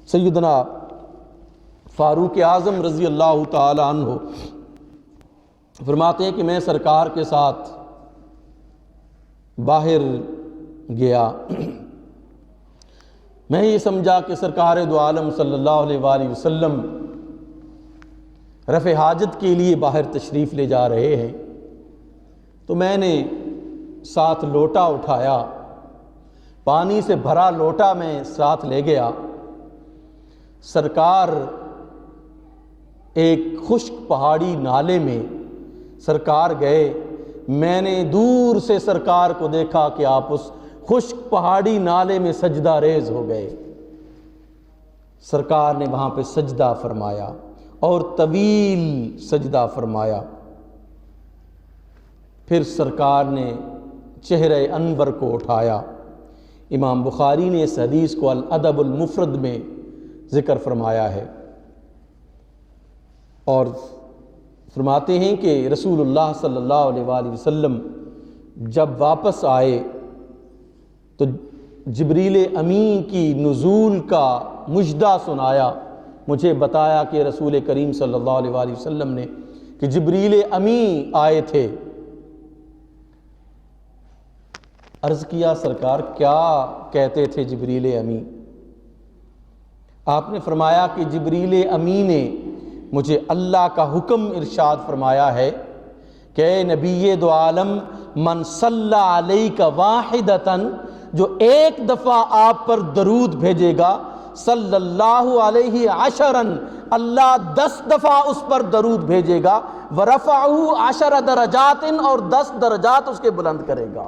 سیدنا فاروق اعظم رضی اللہ تعالی عنہ فرماتے ہیں کہ میں سرکار کے ساتھ باہر گیا، میں یہ سمجھا کہ سرکار دو عالم صلی اللہ علیہ وآلہ وسلم رفع حاجت کے لیے باہر تشریف لے جا رہے ہیں، تو میں نے ساتھ لوٹا اٹھایا، پانی سے بھرا لوٹا میں ساتھ لے گیا۔ سرکار ایک خشک پہاڑی نالے میں سرکار گئے، میں نے دور سے سرکار کو دیکھا کہ آپ اس خشک پہاڑی نالے میں سجدہ ریز ہو گئے۔ سرکار نے وہاں پہ سجدہ فرمایا اور طویل سجدہ فرمایا۔ پھر سرکار نے چہرہ انور کو اٹھایا۔ امام بخاری نے اس حدیث کو الادب المفرد میں ذکر فرمایا ہے، اور فرماتے ہیں کہ رسول اللہ صلی اللہ علیہ وآلہ وسلم جب واپس آئے تو جبریل امین کی نزول کا مژدہ سنایا، مجھے بتایا کہ رسول کریم صلی اللہ علیہ وآلہ وسلم نے کہ جبریل امین آئے تھے۔ عرض کیا سرکار کیا کہتے تھے جبریل امین؟ آپ نے فرمایا کہ جبریل امین نے مجھے اللہ کا حکم ارشاد فرمایا ہے کہ اے نبی دو عالم، من صلی علیک واحدتاً، جو ایک دفعہ آپ پر درود بھیجے گا، صلی اللہ علیہ عشراً، اللہ 10 دفعہ اس پر درود بھیجے گا، ورفعہ 10 درجات، اور 10 درجات اس کے بلند کرے گا،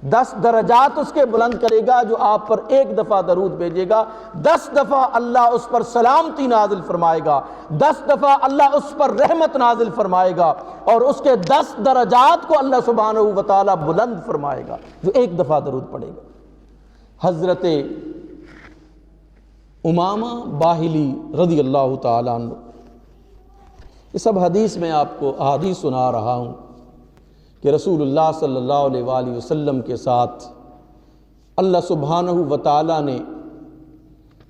10 درجات اس کے بلند کرے گا جو آپ پر ایک دفعہ درود بھیجے گا۔ 10 دفعہ اللہ اس پر سلامتی نازل فرمائے گا، 10 دفعہ اللہ اس پر رحمت نازل فرمائے گا، اور اس کے 10 درجات کو اللہ سبحانہ و تعالی بلند فرمائے گا جو ایک دفعہ درود پڑھے گا۔ حضرت امامہ باہلی رضی اللہ تعالیٰ عنہ، یہ سب حدیث میں آپ کو احادیث سنا رہا ہوں کہ رسول اللہ صلی اللہ علیہ وآلہ وسلم کے ساتھ اللہ سبحانہ و تعالیٰ نے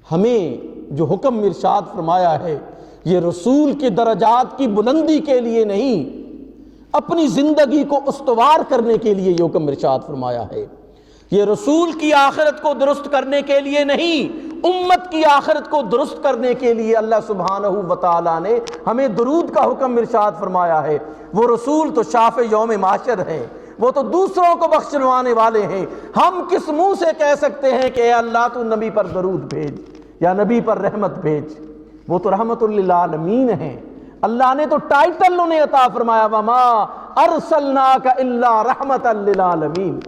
ہمیں جو حکم ارشاد فرمایا ہے، یہ رسول کی درجات کی بلندی کے لیے نہیں، اپنی زندگی کو استوار کرنے کے لیے یہ حکم ارشاد فرمایا ہے۔ یہ رسول کی آخرت کو درست کرنے کے لیے نہیں، امت کی آخرت کو درست کرنے کے لیے اللہ سبحانہ و تعالیٰ نے ہمیں درود کا حکم ارشاد فرمایا ہے۔ وہ رسول تو شافع یوم محشر ہے، وہ تو دوسروں کو بخشوانے والے ہیں۔ ہم کس منہ سے کہہ سکتے ہیں کہ اے اللہ تو نبی پر درود بھیج یا نبی پر رحمت بھیج؟ وہ تو رحمت للعالمین ہیں، اللہ نے تو ٹائٹل انہیں عطا فرمایا، وما ارسلناک الا رحمتا للعالمین،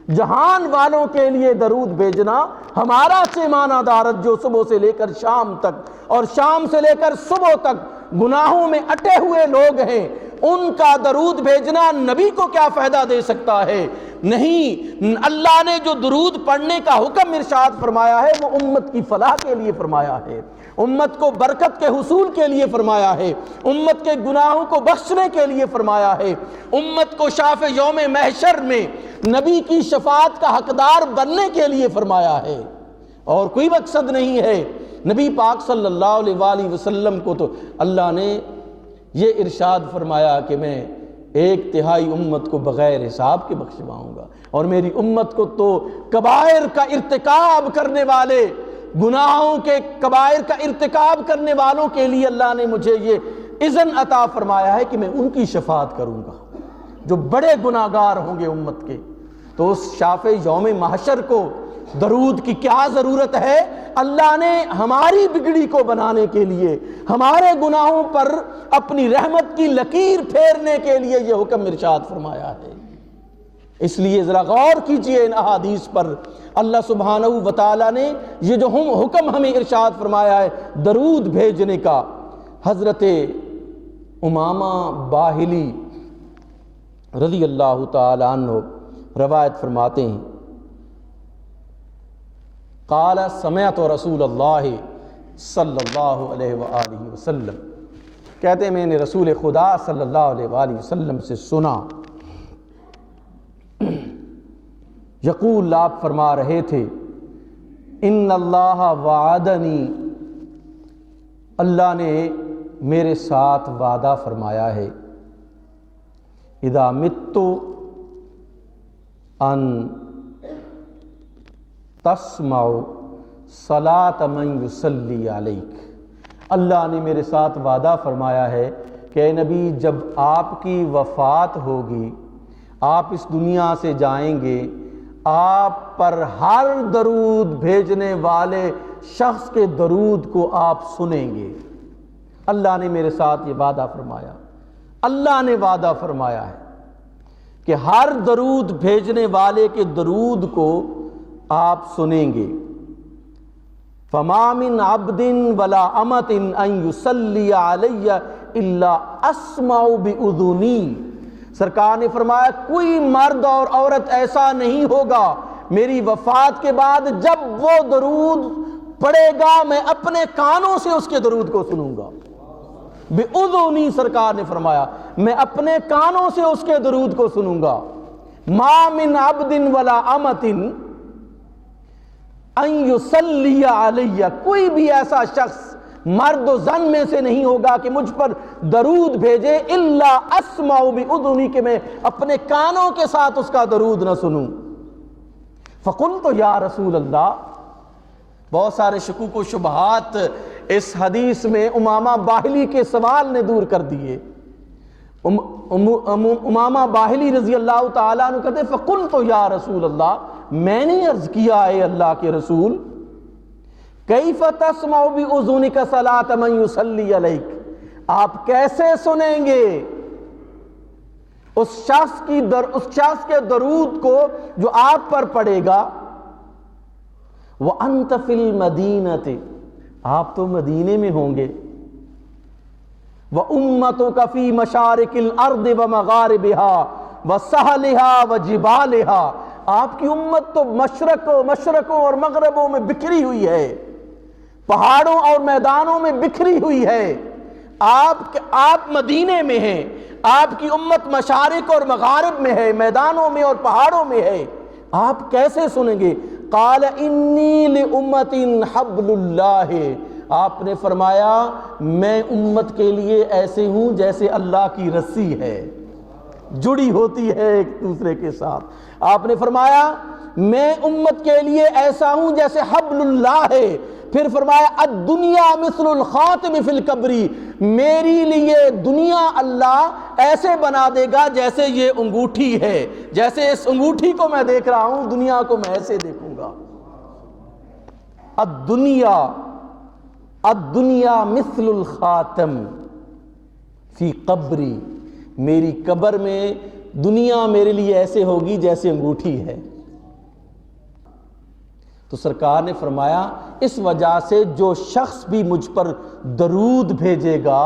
جہان والوں کے لیے درود بھیجنا ہمارا پیمانہ دارت جو صبح سے لے کر شام تک اور شام سے لے کر صبح تک گناہوں میں اٹے ہوئے لوگ ہیں، ان کا درود بھیجنا نبی کو کیا فائدہ دے سکتا ہے؟ نہیں، اللہ نے جو درود پڑھنے کا حکم ارشاد فرمایا ہے وہ امت کی فلاح کے لیے فرمایا ہے، امت کو برکت کے حصول کے لیے فرمایا ہے، امت کے گناہوں کو بخشنے کے لیے فرمایا ہے، امت کو شافع یوم محشر میں نبی کی شفاعت کا حقدار بننے کے لیے فرمایا ہے، اور کوئی مقصد نہیں ہے۔ نبی پاک صلی اللہ علیہ وآلہ وسلم کو تو اللہ نے یہ ارشاد فرمایا کہ میں 1/3 امت کو بغیر حساب کے بخشواؤں گا، اور میری امت کو تو کبائر کا ارتکاب کرنے والے، گناہوں کے کبائر کا ارتکاب کرنے والوں کے لیے اللہ نے مجھے یہ اذن عطا فرمایا ہے کہ میں ان کی شفاعت کروں گا جو بڑے گناہگار ہوں گے امت کے۔ تو اس شافع یوم محشر کو درود کی کیا ضرورت ہے؟ اللہ نے ہماری بگڑی کو بنانے کے لیے، ہمارے گناہوں پر اپنی رحمت کی لکیر پھیرنے کے لیے یہ حکم ارشاد فرمایا ہے۔ اس لیے ذرا غور کیجئے ان احادیث پر، اللہ سبحانہ و تعالیٰ نے یہ جو حکم ہمیں ارشاد فرمایا ہے درود بھیجنے کا۔ حضرت امامہ باہلی رضی اللہ تعالی عنہ روایت فرماتے ہیں، قال سمعت رسول اللہ صلی اللہ علیہ وآلہ وسلم، کہتے ہیں میں نے رسول خدا صلی اللہ علیہ وآلہ وسلم سے سنا، یقول، آپ فرما رہے تھے، ان اللہ وعدنی، اللہ نے میرے ساتھ وعدہ فرمایا ہے، اذا مت ان تسمع صلاۃ من یصلی علیک، اللہ نے میرے ساتھ وعدہ فرمایا ہے کہ اے نبی جب آپ کی وفات ہوگی، آپ اس دنیا سے جائیں گے، آپ پر ہر درود بھیجنے والے شخص کے درود کو آپ سنیں گے۔ اللہ نے میرے ساتھ یہ وعدہ فرمایا، اللہ نے وعدہ فرمایا ہے کہ ہر درود بھیجنے والے کے درود کو آپ سنیں گے۔ فما من عبد ولا امۃ ان یصلی علی الا اسمع باذنی، سرکار نے فرمایا کوئی مرد اور عورت ایسا نہیں ہوگا میری وفات کے بعد جب وہ درود پڑھے گا میں اپنے کانوں سے اس کے درود کو سنوں گا۔ باذنی، سرکار نے فرمایا میں اپنے کانوں سے اس کے درود کو سنوں گا۔ ما من عبد ولا امۃ ان یصلی علی، کوئی بھی ایسا شخص مرد و زن میں سے نہیں ہوگا کہ مجھ پر درود بھیجے الا اسمع باذنی، کہ میں اپنے کانوں کے ساتھ اس کا درود نہ سنوں۔ فقلت یا رسول اللہ، بہت سارے شکوک و شبہات اس حدیث میں امامہ باہلی کے سوال نے دور کر دیے۔ امامہ باہلی رضی اللہ تعالیٰ عنہ کہتے فقلت یا رسول اللہ، میں نے عرض کیا اے اللہ کے رسول، کیف تسمع باذنک صلاۃ من یصلی علیک، آپ کیسے سنیں گے اس شخص کے درود کو جو آپ پر پڑے گا، وانت فی المدینۃ، آپ تو مدینے میں ہوں گے، وامتک فی مشارق الارض ومغاربها وسہلها وجبالها، آپ کی امت تو مشرقوں اور مغربوں میں بکھری ہوئی ہے، پہاڑوں اور میدانوں میں بکھری ہوئی ہے، آپ مدینے میں ہیں، آپ کی امت مشارق اور مغارب میں ہے، میدانوں میں اور پہاڑوں میں ہے، آپ کیسے سنیں گے؟ قال انی لامت حبل اللہ، آپ نے فرمایا میں امت کے لیے ایسے ہوں جیسے اللہ کی رسی ہے، جڑی ہوتی ہے ایک دوسرے کے ساتھ۔ آپ نے فرمایا میں امت کے لیے ایسا ہوں جیسے حبل اللہ ہے۔ پھر فرمایا الدنیا مثل الخاتم فی القبر، میری لیے دنیا اللہ ایسے بنا دے گا جیسے یہ انگوٹھی ہے، جیسے اس انگوٹھی کو میں دیکھ رہا ہوں دنیا کو میں ایسے دیکھوں گا۔ الدنیا مثل الخاتم فی قبری، میری قبر میں دنیا میرے لیے ایسے ہوگی جیسے انگوٹھی ہے۔ تو سرکار نے فرمایا اس وجہ سے جو شخص بھی مجھ پر درود بھیجے گا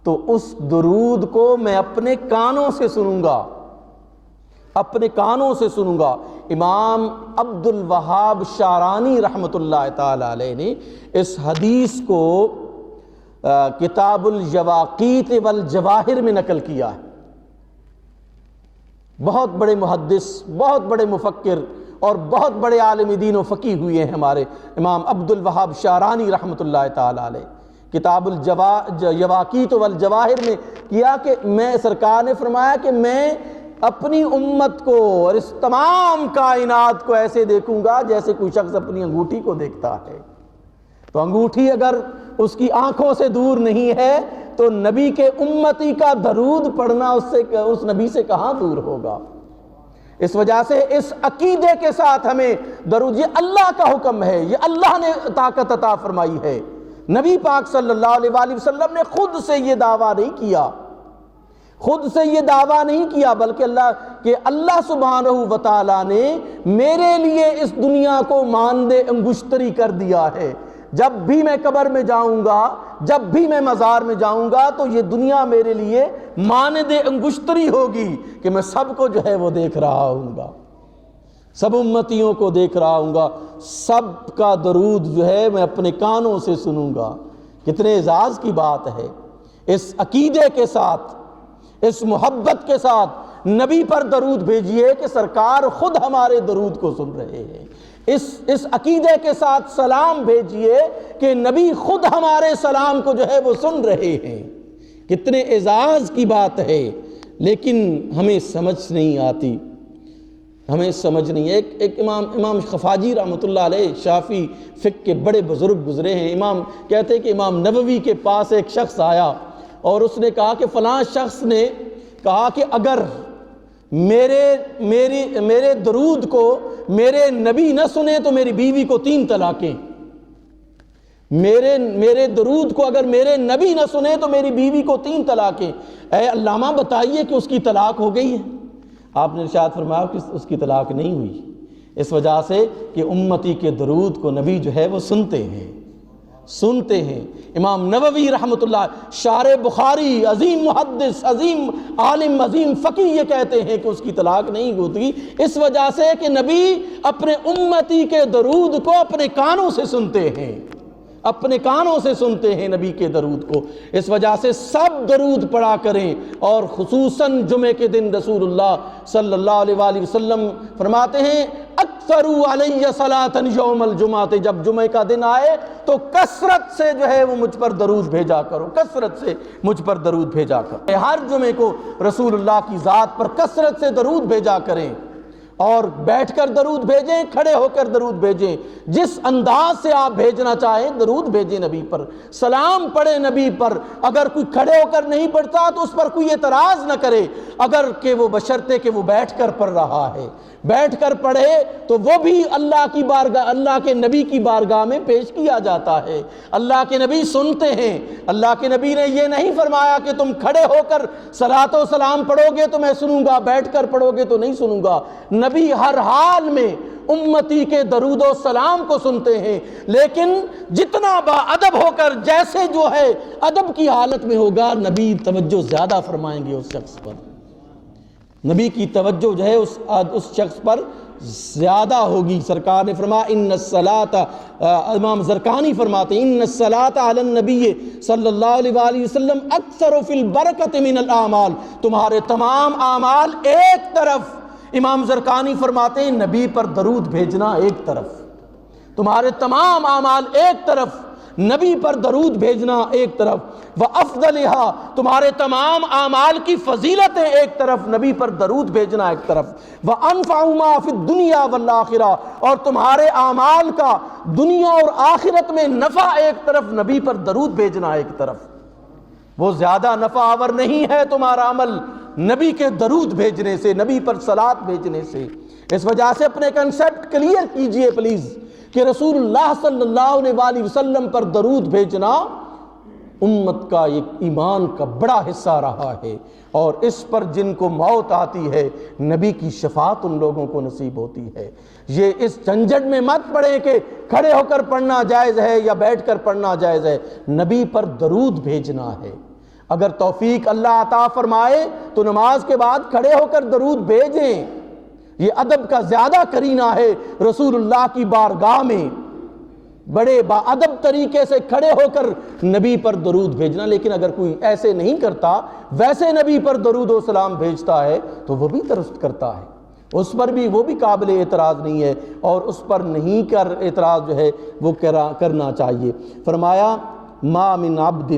تو اس درود کو میں اپنے کانوں سے سنوں گا، اپنے کانوں سے سنوں گا۔ امام عبد الوہاب شارانی رحمۃ اللہ تعالی علیہ نے اس حدیث کو کتاب الیواقیت والجواہر میں نقل کیا ہے۔ بہت بڑے محدث، بہت بڑے مفکر اور بہت بڑے عالم دین و فقیہ ہوئے ہیں ہمارے امام عبد الوہاب شارانی رحمۃ اللہ تعالی علیہ، کتاب الیواقیت والجواہر میں کیا کہ میں، سرکار نے فرمایا کہ میں اپنی امت کو اور اس تمام کائنات کو ایسے دیکھوں گا جیسے کوئی شخص اپنی انگوٹھی کو دیکھتا ہے۔ تو انگوٹھی اگر اس کی آنکھوں سے دور نہیں ہے تو نبی کے امتی کا درود پڑھنا اس نبی سے کہاں دور ہوگا؟ اس وجہ سے اس عقیدے کے ساتھ ہمیں درود، یہ اللہ کا حکم ہے، یہ اللہ نے طاقت عطا فرمائی ہے۔ نبی پاک صلی اللہ علیہ وآلہ وسلم نے خود سے یہ دعویٰ نہیں کیا، بلکہ اللہ سبحانہ و تعالیٰ نے میرے لیے اس دنیا کو ماند انگشتری کر دیا ہے۔ جب بھی میں قبر میں جاؤں گا، جب بھی میں مزار میں جاؤں گا تو یہ دنیا میرے لیے مانند انگشتری ہوگی کہ میں سب کو جو ہے وہ دیکھ رہا ہوں گا، سب امتیوں کو دیکھ رہا ہوں گا، سب کا درود جو ہے میں اپنے کانوں سے سنوں گا۔ کتنے اعزاز کی بات ہے! اس عقیدے کے ساتھ، اس محبت کے ساتھ نبی پر درود بھیجیے کہ سرکار خود ہمارے درود کو سن رہے ہیں، اس عقیدے کے ساتھ سلام بھیجیے کہ نبی خود ہمارے سلام کو جو ہے وہ سن رہے ہیں۔ کتنے اعزاز کی بات ہے، لیکن ہمیں سمجھ نہیں آتی، ہمیں سمجھ نہیں ہے۔ ایک امام خفاجی رحمۃ اللہ علیہ شافی فقہ کے بڑے بزرگ گزرے ہیں، امام کہتے ہیں کہ امام نووی کے پاس ایک شخص آیا اور اس نے کہا کہ فلاں شخص نے کہا کہ اگر میرے درود کو میرے نبی نہ سنے تو میری بیوی کو 3 طلاقیں، میرے درود کو اگر میرے نبی نہ سنے تو میری بیوی کو 3 طلاقیں۔ اے علامہ بتائیے کہ اس کی طلاق ہو گئی ہے؟ آپ نے ارشاد فرمایا کہ اس کی طلاق نہیں ہوئی، اس وجہ سے کہ امتی کے درود کو نبی جو ہے وہ سنتے ہیں۔ امام نووی رحمۃ اللہ شارح بخاری، عظیم محدث، عظیم عالم، عظیم فقیہ، یہ کہتے ہیں کہ اس کی طلاق نہیں ہوتی، اس وجہ سے کہ نبی اپنے امتی کے درود کو اپنے کانوں سے سنتے ہیں، اپنے کانوں سے سنتے ہیں نبی کے درود کو۔ اس وجہ سے سب درود پڑھا کریں، اور خصوصاً جمعے کے دن رسول اللہ صلی اللہ علیہ وآلہ وسلم فرماتے ہیں اکثروا علی صلاۃ یوم الجمعہ، جب جمعے کا دن آئے تو کثرت سے جو ہے وہ مجھ پر درود بھیجا کرو، کثرت سے مجھ پر درود بھیجا کرو۔ ہر جمعے کو رسول اللہ کی ذات پر کثرت سے درود بھیجا کریں، اور بیٹھ کر درود بھیجیں، کھڑے ہو کر درود بھیجیں، جس انداز سے آپ بھیجنا چاہیں درود بھیجیں نبی پر، سلام پڑھیں نبی پر۔ اگر کوئی کھڑے ہو کر نہیں پڑھتا تو اس پر کوئی اعتراض نہ کرے، اگر کہ وہ بشرطے کہ وہ بیٹھ کر پڑھ رہا ہے، بیٹھ کر پڑھے تو وہ بھی اللہ کی بارگاہ، اللہ کے نبی کی بارگاہ میں پیش کیا جاتا ہے۔ اللہ کے نبی سنتے ہیں، اللہ کے نبی نے یہ نہیں فرمایا کہ تم کھڑے ہو کر صلاۃ و سلام پڑھو گے تو میں سنوں گا، بیٹھ کر پڑھو گے تو نہیں سنوں گا۔ نبی ہر حال میں امتی کے درود و سلام کو سنتے ہیں، لیکن جتنا با ادب ہو کر جیسے جو ہے ادب کی حالت میں ہوگا، نبی توجہ زیادہ فرمائیں گے اس شخص پر، نبی کی توجہ جو ہے اس شخص پر زیادہ ہوگی۔ سرکار نے فرمایا ان الصلاۃ، امام زرقانی فرماتے ہیں ان الصلاۃ علی النبی صلی اللہ علیہ وآلہ وسلم اکثر فی البرکۃ من الاعمال، تمہارے تمام اعمال ایک طرف، امام زرقانی فرماتے ہیں نبی پر درود بھیجنا ایک طرف، تمہارے تمام اعمال ایک طرف، نبی پر درود بھیجنا ایک طرف، وَأَفْضَلِهَا، تمہارے تمام اعمال کی فضیلتیں ایک طرف، نبی پر درود بھیجنا ایک طرف، وَأَنْفَعُ مَا فِي الدُّنْيَا وَالْآخِرَةِ، اور تمہارے اعمال کا دنیا اور آخرت میں نفع ایک طرف، نبی پر درود بھیجنا ایک طرف۔ وہ زیادہ نفع آور نہیں ہے تمہارا عمل نبی کے درود بھیجنے سے، نبی پر صلات بھیجنے سے۔ اس وجہ سے اپنے کنسپٹ کلیئر کیجئے پلیز کہ رسول اللہ صلی اللہ علیہ وآلہ وسلم پر درود بھیجنا امت کا ایک ایمان کا بڑا حصہ رہا ہے، اور اس پر جن کو موت آتی ہے نبی کی شفاعت ان لوگوں کو نصیب ہوتی ہے۔ یہ اس جھنجھٹ میں مت پڑھیں کہ کھڑے ہو کر پڑھنا جائز ہے یا بیٹھ کر پڑھنا جائز ہے، نبی پر درود بھیجنا ہے۔ اگر توفیق اللہ عطا فرمائے تو نماز کے بعد کھڑے ہو کر درود بھیجیں، یہ ادب کا زیادہ کرینہ ہے رسول اللہ کی بارگاہ میں، بڑے با ادب طریقے سے کھڑے ہو کر نبی پر درود بھیجنا۔ لیکن اگر کوئی ایسے نہیں کرتا، ویسے نبی پر درود و سلام بھیجتا ہے تو وہ بھی درست کرتا ہے، اس پر بھی وہ بھی قابل اعتراض نہیں ہے، اور اس پر نہیں کر اعتراض جو ہے وہ کرنا چاہیے۔ فرمایا ما من عبد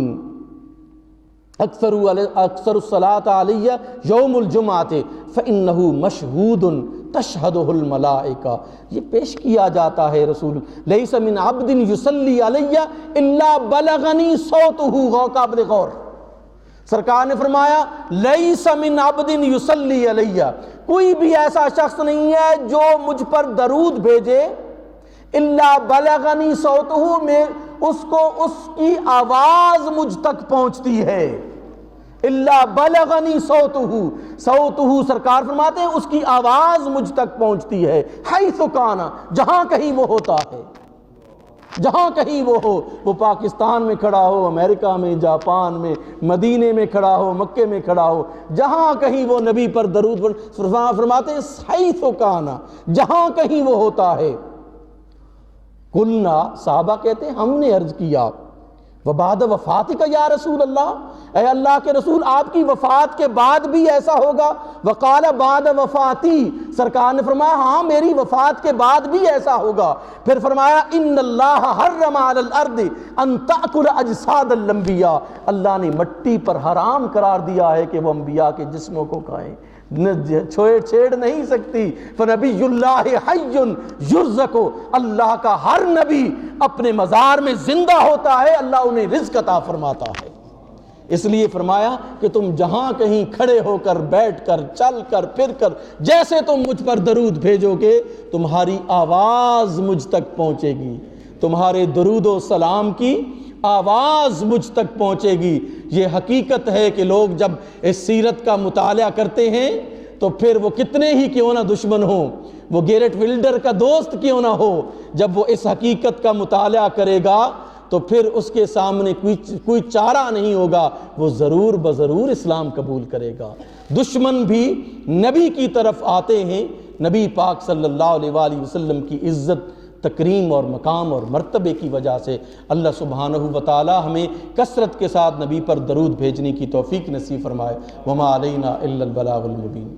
اکثر الصلاۃ علیہ یوم الجمعۃ فإنہ مشہود تشہدہ الملائکہ، یہ پیش کیا جاتا ہے رسول لیس من عبد یصلی علیہ الا بلغنی صوتہ، قابل غور۔ سرکار نے فرمایا لیس من عبد یصلی علیہ، کوئی بھی ایسا شخص نہیں ہے جو مجھ پر درود بھیجے الا بلغنی صوتہ، میں اس کو اس کی آواز مجھ تک پہنچتی ہے، الا بلغنی صوتہ، صوتہ سرکار فرماتے ہیں اس کی آواز مجھ تک پہنچتی ہے، حیث کان، جہاں کہیں وہ ہوتا ہے، جہاں کہیں وہ ہو، وہ پاکستان میں کھڑا ہو، امریکہ میں، جاپان میں، مدینے میں کھڑا ہو، مکے میں کھڑا ہو، جہاں کہیں وہ نبی پر درود فرماتے ہیں، حیث کان، جہاں کہیں وہ ہوتا ہے۔ قلنا، صحابہ کہتے ہیں ہم نے عرض کیا وبعد وفاتک یا رسول اللہ، اے اللہ کے رسول آپ کی وفات کے بعد بھی ایسا ہوگا؟ وقال بعد وفاتی، سرکار نے فرمایا ہاں میری وفات کے بعد بھی ایسا ہوگا۔ پھر فرمایا ان اللہ حرم علی الارض ان تأکل اجساد الانبیاء، اللہ نے مٹی پر حرام قرار دیا ہے کہ وہ انبیاء کے جسموں کو کھائیں، چھیڑ نہیں سکتی۔ فنبی اللہ حی یرزق، اللہ کا ہر نبی اپنے مزار میں زندہ ہوتا ہے، اللہ انہیں رزق عطا فرماتا ہے۔ اس لیے فرمایا کہ تم جہاں کہیں کھڑے ہو کر، بیٹھ کر، چل کر، پھر کر، جیسے تم مجھ پر درود بھیجو گے تمہاری آواز مجھ تک پہنچے گی، تمہارے درود و سلام کی آواز مجھ تک پہنچے گی۔ یہ حقیقت ہے کہ لوگ جب اس سیرت کا مطالعہ کرتے ہیں تو پھر وہ کتنے ہی کیوں نہ دشمن ہوں، وہ گیرٹ ولڈر کا دوست کیوں نہ ہو، جب وہ اس حقیقت کا مطالعہ کرے گا تو پھر اس کے سامنے کوئی چارہ نہیں ہوگا، وہ ضرور بضرور اسلام قبول کرے گا۔ دشمن بھی نبی کی طرف آتے ہیں، نبی پاک صلی اللہ علیہ وآلہ وسلم کی عزت، تکریم اور مقام اور مرتبے کی وجہ سے۔ اللہ سبحانہ و تعالی ہمیں کثرت کے ساتھ نبی پر درود بھیجنے کی توفیق نصیب فرمائے۔ وما علینا الا البلاغ المبین۔